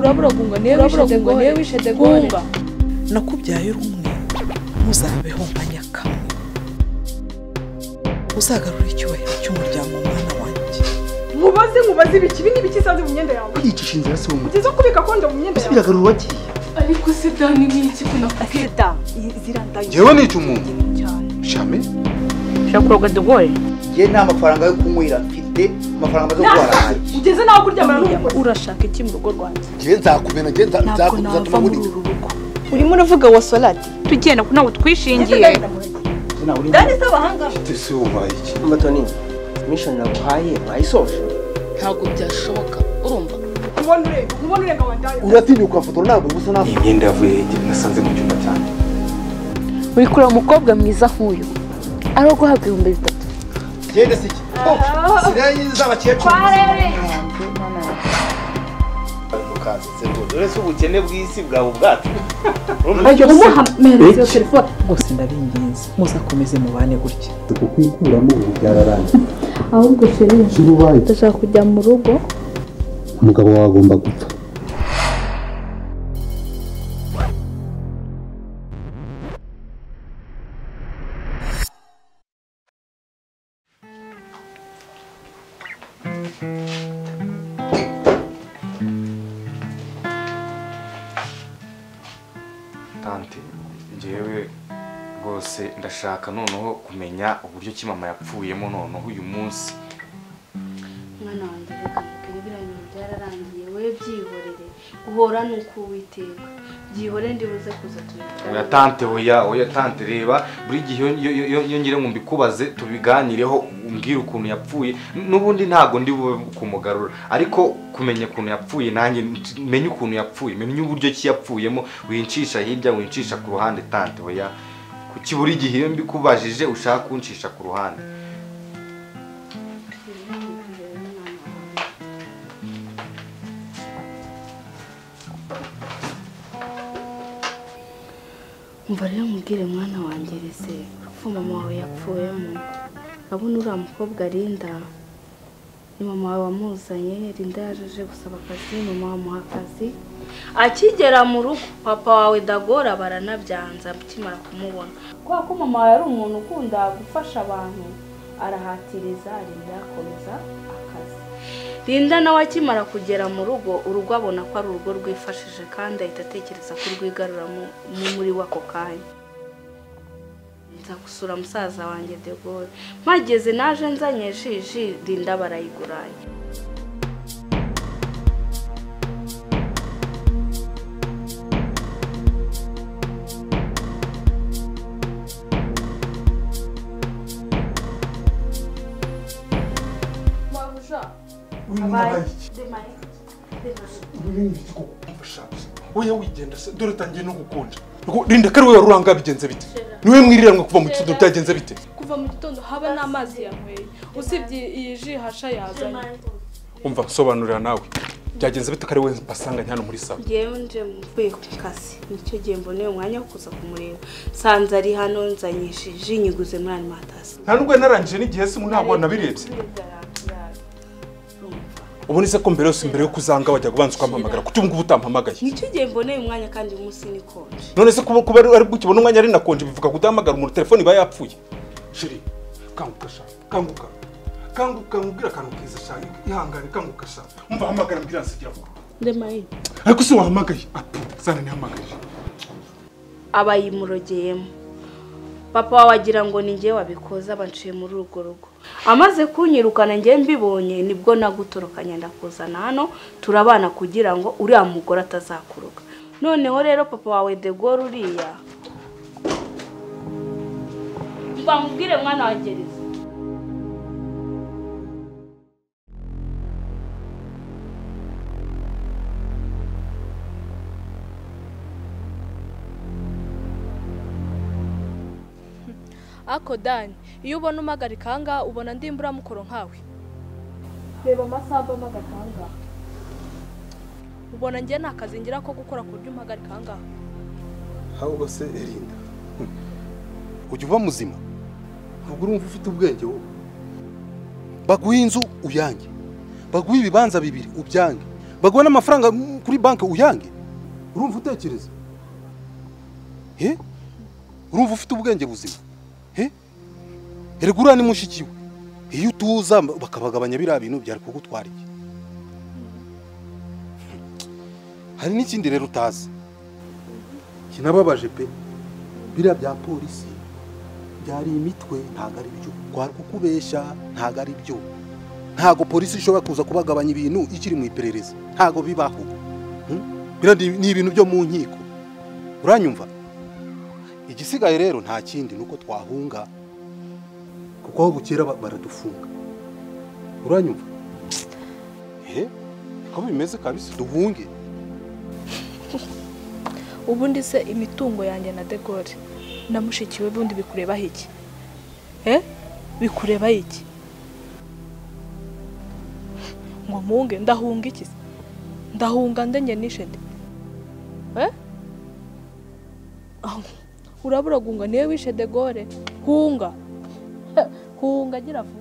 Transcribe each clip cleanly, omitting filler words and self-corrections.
urabura gunga niwe wishe de gunga nakubyaye rumwe muzabeho mpanyaka uzagarura icyubahiro cy'umuryango mwana wanjye mubaze ibiki bindi bikisanze mu myenda yawe kwiyicisha inzira se wowe ugeze kubika kondo mu myenda yawe biragarura wagiye ariko se dani n'iki kunakubwira da zirandaye jewe nica umuntu shame shakuroga dugore je nta mafaranga yo kunywera mfite amafaranga zo gutwara ugeze naho kuryamana n'umugore urashaka iki mu rugo rwanjye je nzakumena je nzakuzatuma muri urimo uravuga wa Solati tugenda nawe twishingiye Dani se abahanga ese ubaye iki Matoni mission naguhaye bayisoje ntabwo byashoboka urumva ubona urenga wandaye uratinyuka fotora ntabwo gusa nawe imyenda yavuye hirya nasanze mu cyumba cyane wikura umukobwa mwiza nk'uyu ari guhabwa 3,000 gende siki sirayi z'abakecuru ukazitse rwose uretse ubukene bw'isi bwawe bwacu ajya umuhamera telefone gusa ndabinginze muzakomeze mubane gutya kukwikuramo ubu byararangiye ahubwo sheri ndashaka kujya mu rugo umugabo wawe agomba gupfa tante njyewe rwose ndashaka noneho kumenya uburyo ki mama yapfuyemo noneho uyu munsi mwana wanjye reka biriya bintu byararangiye we byihorere uhora nuko Uwiteka byihore ndibuze kuza tubikora oya tante oya tante reba buri gihe iyo ngire ngo mbikubaze tubiganireho umbwire ukuntu yapfuye n'ubundi ntago ndi bube kumugarura ariko kumenya ukuntu yapfuye nanjye menye ukuntu yapfuye menye uburyo ki yapfuyemo wincisha hirya wincisha ku ruhande tante oya kuki buri gihe iyo mbikubajije ushaka kuncisha ku ruhande umva rero mubwire mwana wanjye rese urupfu mama wawe yapfuyemo abona uriya mukobwa Linda ni mama wawe wamuzanye Linda yaje gusaba akazi mama wamuha akazi akigera mu rugo papa wawe Dagora baranabyanza akimara kumubona kubera ko mama wawe ari umuntu ukunda gufasha abantu arahatiriza Linda akomeza akazi Linda nawe akimara kugera mu rugo urugo abona ko ari urugo rwifashije kandi ahita atekereza ko rwigarura muri wako kanya nza gusura musaza wanjye Degore mpageze naje nzanye jiji Linda barayiguranye oya wigenda se dore tangiye no gukonja Linda kari we waruranga bigenze bite niwe mwiriranwe kuva mu gitondo byagenze bite kuva mu gitondo haba n'amazi yanyweye usibye iyi ji hasha yazanye umva sobanurira nawe byagenze bite kari we basanga hano muri saba ngewe nje mvuye ku kazi nicyo gihe mboneye umwanya wo kuza kumureba sanze ari hano nzanyishije inyiguze muri animatasi nta nubwo narangije n'igihe se ntabwo nabirebye ubu nise ko mbere yose mbere yo kuzanga wajya kubanza ukampamagara kuki ubungubu utampamagaye nicyo gihe mboneye umwanya kandi uyu munsi ni konje none se kuba ari bwo ukibona umwanya ari nakonje bivuga kudahamagara umuntu telefone iba yapfuye shiri kanguka sha kanguka ngubwira akantu keza sha ihangane kanguka sha umva hamagara mbwira nsigira vuba ndemaye ariko se wahamagaye sana ntihamagaye abayimurogeyemo papa wawe agira ngo ni njye wabikoza banciye muri urwo rugo amaze kunyirukana njye mbibonye nibwo nagutorokanya ndakuzana hano turabana kugira ngo uriya mugore atazakuruka noneho rero papa wawe Degore uriya mba mubwire mwana wa gereza ako Dani iyo ubona umagarika hanga ubona ndimbura mukoro nkawe reba amasaha amagarika hanga ubona njye nta kazi ngira ko gukora ku buryo umpagarika hanga ahubwo se Linda ujya uba muzima ntabwo urumva ufite ubwenge wowe baguha inzu uyange baguha ibibanza bibiri ubyange baguha n'amafaranga kuri banki uyange urumva utekereza urumva ufite ubwenge buzima erega uriya ni mushiki we iyo utuza bakabagabanya biriya bintu byari kugutwara iki hari n'ikindi rero utazi kinababaje pe biriya bya polisi byari imitwe ntago ari byo kwari kukubeshya ntago ari byo ntago polisi ishobora kuza kubagabanya ibintu ikiri mu iperereza ntago bibaho ni ibintu byo mu nkiko uranyumva igisigaye rero nta kindi nuko twahunga kuko aho bukera baradufunga uranyumva ko bimeze kabisa duhunge ubundi se imitungo yanjye na Degore namushikiwe bundi bikureba iki bikureba iki ngo munge ndahunga iki ndahunga ndenye nishende urabura gunga niwe wishe Degore hunga hunga gira vuba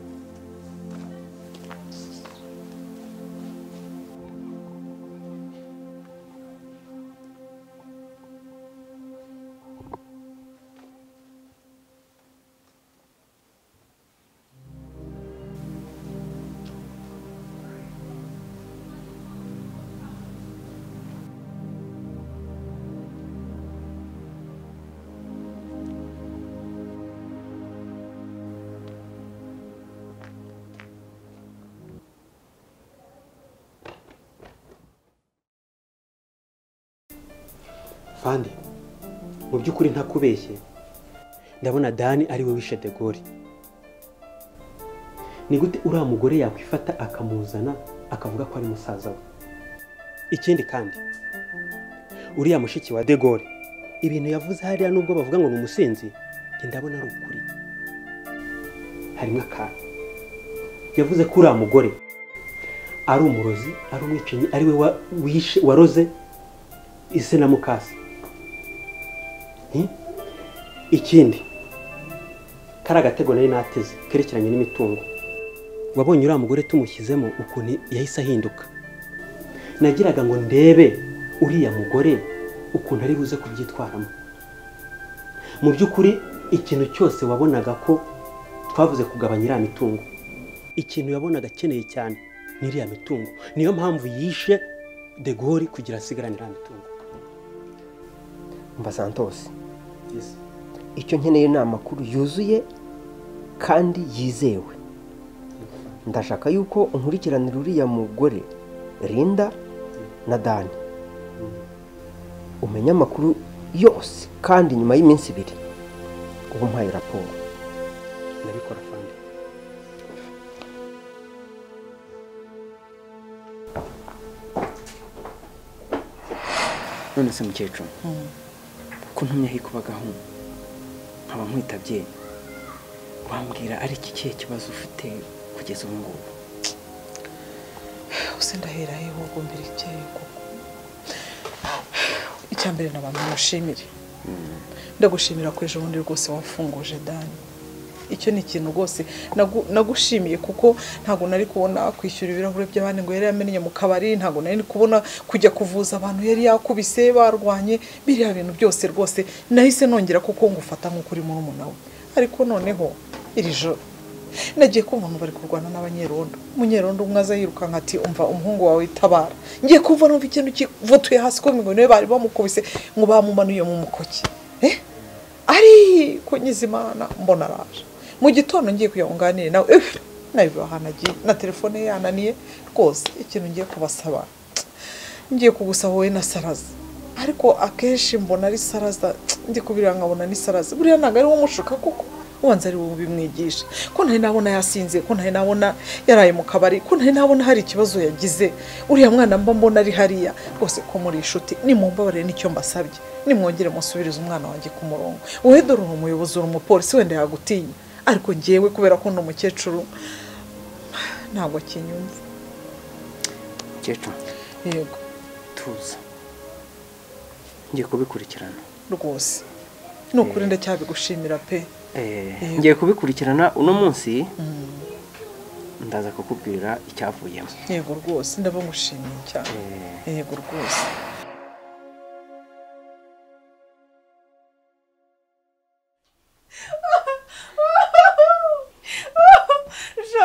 Fandi mu by'ukuri ntakubeshye ndabona Dani ari we wishe Degore. Ni gute uriya mugore yakwifata akamuzana akavuga ko ari musaza we? Ikindi kandi uriya mushiki wa Degore ibintu yavuze hariya nubwo bavuga ngo ni umusenzi ndabona ari ukuri. Harimo akantu yavuze ko uriya mugore ari umurozi ari umwicanyi ari we waroze ise na mukasi. Ikindi kari agatego nari nateze kerekeranye n'imitungo wabonye uriya mugore tumushyizemo ukuntu yahise ahinduka. Nagiraga ngo ndebe uriya mugore ukuntu ari buze kubyitwaramo. Mu by'ukuri ikintu cyose wabonaga ko twavuze kugabanya iriya mitungo, ikintu yabonaga akeneye cyane ni iriya mitungo. Niyo mpamvu yishe Degore kugira asigarane iriya mitungo. Mba Santos, icyo nkeneye ni amakuru yuzuye kandi yizewe. Ndashaka yuko unkurikiranira uriya mugore Linda na Dani, umenya amakuru yose kandi nyuma y'iminsi 2 ubu mpaye raporo. Ndabikora Fandi. None se mukecuru ko ntumye hikubagaho nkaba nkwitabye, wambwira ari iki kihe kibazo ufite kugeza ubu ngubu? Usendahera heho gombera ikeye koko. Icyambere nabantu mushimire. Ndagushimira ko ejo bundi rwose wafunguje Dani. Icyo ni ikintu rwose nagushimiye kuko ntago nari kubona kwishyura ibirahure by'abandi ngo yari yamenye mu kabari, ntago nari kubona kujya kuvuza abantu yari yakubise barwanye biriya bintu byose rwose nahise nongera kuko ngufata nko kuri muri umunawe. Ariko noneho iri joro nagiye kumva abantu bari kurwana n'abanyerondo. Umunyerondo umwe aza yirukanka ati umva umuhungu wawe itabara. Ngiye kumva numva ikintu kivutuye hasi ko ngo niwe bari bamukubise ngo bamumanuye mu mukoki. Ari kunyizimana mbona araje. Mu gitondo ngiye kuyonganira nawe nabibahanagiye na telefone yananiye rwose. Ikintu ngiye kubasaba, ngiye kugusaba wowe na Saraza, ariko akenshi mbona ari Saraza ndi kubira nkabona ni Saraza. Buriya ntago ari wo mushuka kuko ubanza ari wo bimwigisha. Ko ntari nabona yasinze, ko ntari nabona yaraye mu kabari, ko ntari nabona hari ikibazo yagize. Uriya mwana mba mbona ari hariya rwose ko muri inshuti. Nimumbabarire nicyo mbasabye, nimwongere musubirize umwana wanjye ku murongo. Wowe dore umuyobozi uri umupolisi wenda yagutinya, ariko ngiyewe kubera ko ndi umukecuru ntabwo akinyumva. Mukecuru yego tuza, ngiye kubikurikirana rwose. Nukuri ndacyabigushimira pe. Ngiye kubikurikirana uno munsi ndaza kukubwira icyavuyemo. Yego rwose ndaba mushimiye cyane. Yego rwose.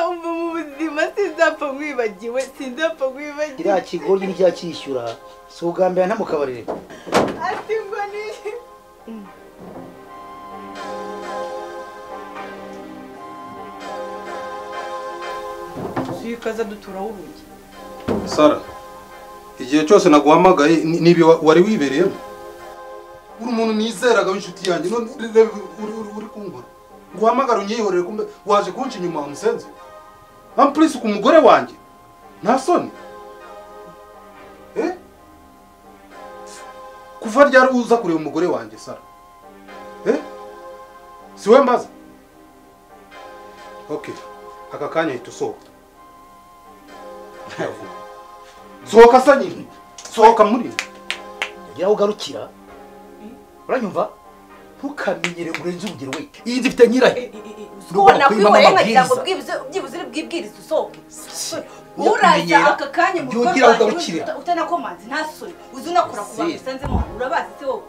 Umva mu buzima sinzapfa nkwibagiwe, sinzapfa nkwibagiwe. Kiriya kigoryi ni cyakishyura si ubwa mbere ntamukabarire. Ati ngo ni Sikaza duturaho urugi. Sara, igihe cyose naguhamagaye nibi wari wibereyemo. Uri umuntu nizeraga w'inshuti yanjye none uri kunkora. Nguhamagara unyihorere kumbe waje kunca inyuma wa musenzi. Ampulisi ku mugore wanjye. Nta soni. Kuva ryari uza kureba umugore wanjye Sara? Siwe mbaza. Okay. Aka kanya hita usohoka. Sohoka sa nyine. Sohoka muri. Yagira ugarukira. Uranyumva? Ntukamenyere murenze urugero we. Iyi nzi ifite nyirahe. Ubona kwibore nkagira ngo byibuze bwibwiriza usohoke. Uraza aka kanya mu rwego utanakomanze nta soni. Uzi unakora ku bantu usanzemo urabazi se wowe.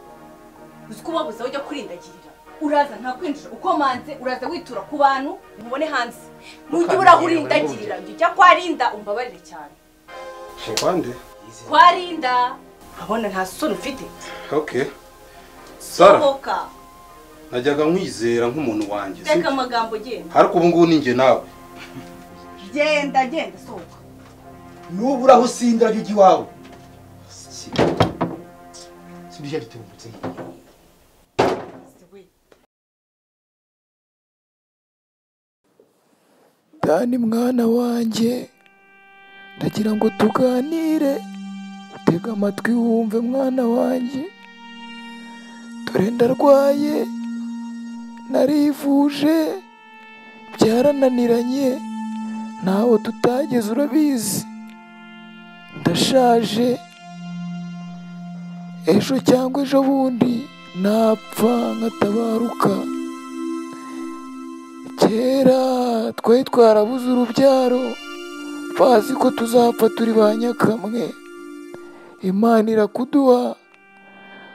Uzi ko babuza ujya kurindagirira. Uraza nta kwinjira ukomanze uraza witura ku bantu mubone hanze. Mujye urahurindagirira byo cya kwarinda umbabarire cyane. Kwande? Kwarinda. Abona nta soni ufite. Okay. Sara. Sohoka. Najyaga nkwizera nk'umuntu wanjye. Teka amagambo genda. Ariko ubu ngubu ninjye nawe. Genda sohoka. Nubura aho sindira byo giwawe. Sibije bitubutse. Dani mwana wanjye ndagira ngo tuganire utega amatwi wumve mwana wanjye dore ndarwaye narivuje byarananiranye ntaho tutageze urabizi ndashaje ejo cyangwa ejo bundi napfa nkatabaruka kera twari twarabuze urubyaro bazi ko tuzapfa turi ba nyakamwe Imana irakuduha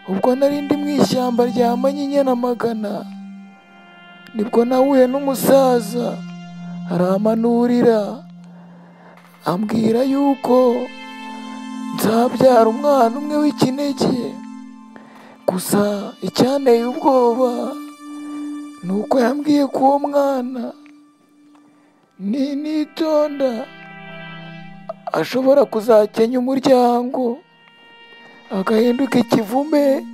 ubwo narindi mu ishyamba rya Manyinya na Magana nibwo nahuye n'umusaza aramanurira ambwira yuko nzabyara umwana umwe w'ikinege gusa icyanteye ubwoba nuko yambwiye ko uwo mwana nitonda ashobora kuzakenya umuryango agahinduka ikivume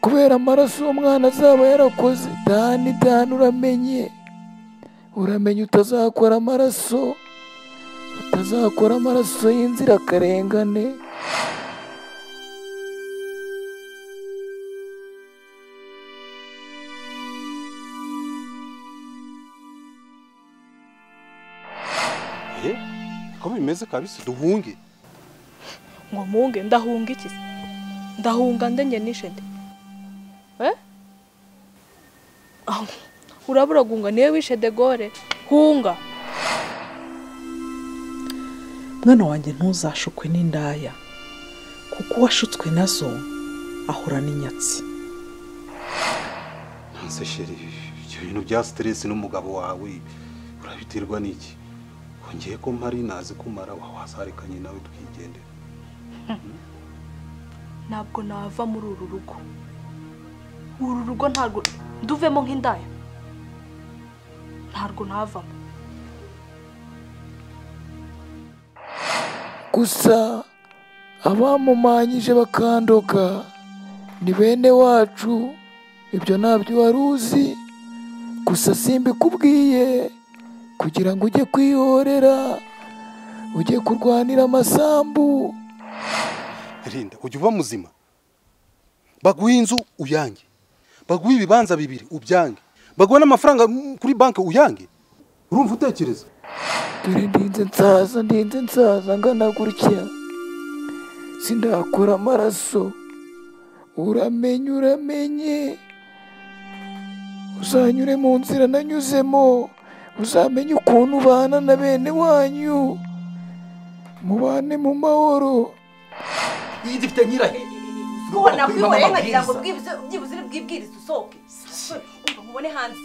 kubera amaraso uwo mwana azaba yarakoze. Dani uramenye utazakora amaraso y'inzirakarengane. Ko bimeze kabisa duhunge. Ngo munge ndahunga iki? Ndahunga ndenye nishe nde? Urabura gunga niwe wishe de Gaulle hunga. Mwana wanjye ntuzashukwe n'indaya kuko washutswe nazo ahura n'inyatsi. Nse sheri ibyo bintu bya stress n'umugabo wawe urabiterwa n'iki? Ngiye ko mpari nazi kumara wasarekanye nawe twigendera. Ntabwo nava muri uru rugo ntabwo nduvemo nk'indaya. Ntabwo navamo. Gusa abamumanyije bakandoga ni bene wacu ibyo ntabyo wari uzi gusa simbikubwiye kugira ngo ujye kwihorera ujye kurwanira amasambu. Rinda ujye uba muzima. Baguha inzu uyange, baguha ibibanza bibiri ubyange, baguha n'amafaranga kuri banki uyange. Urumva utekereza? Dore ndinze nsaza ngana gutya sindakora amaraso. Uramenye uzanyure mu nzira nanyuzemo uzamenye ukuntu ubana na bene wanyu, mubane mu mahoro. iyi nzu ifite nyirahe ubona kwihoreye nkagira ngo byibuze uri bwibwirize usohoke umva mubone hanze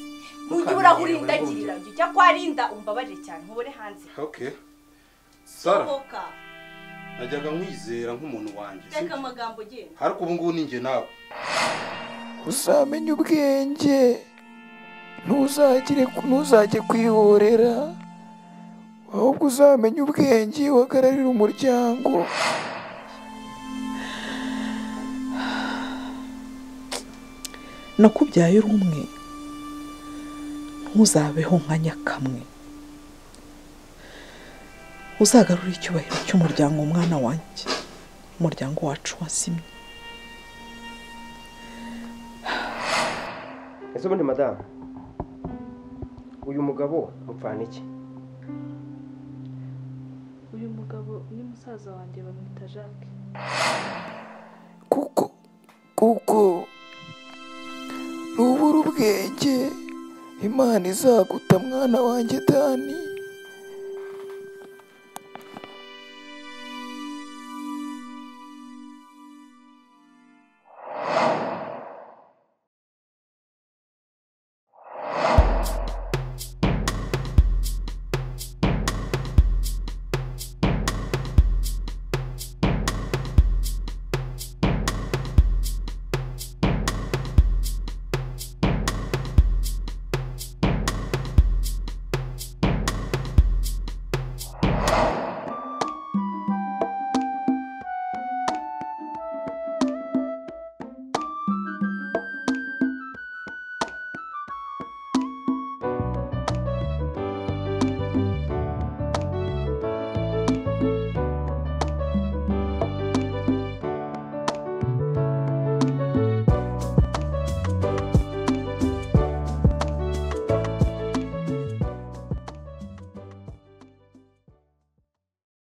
ntujye urahura indagirira njye ujya kwa Linda umbabarire cyane mubone hanze. Okay Sara, sohoka. najyaga nkwizera nk'umuntu wanjye Reka amagambo genda ariko ubu ngubu ni njye nawe. Uzamenye ubwenge, ntuzajye kwihorera, ahubwo uzamenye ubwenge uhagararire umuryango. nakubyaye uri umwe, ntuzabeho nka nyakamwe, uzagarura icyubahiro cy'umuryango umwana wanjye, umuryango wacu wasimye. ese ubundi madamu uyu mugabo mupfana iki? uyu mugabo ni musaza wanjye bamwita Jacques. kuko nubura ubwenge Imana izaguta mwana wanjye Dani.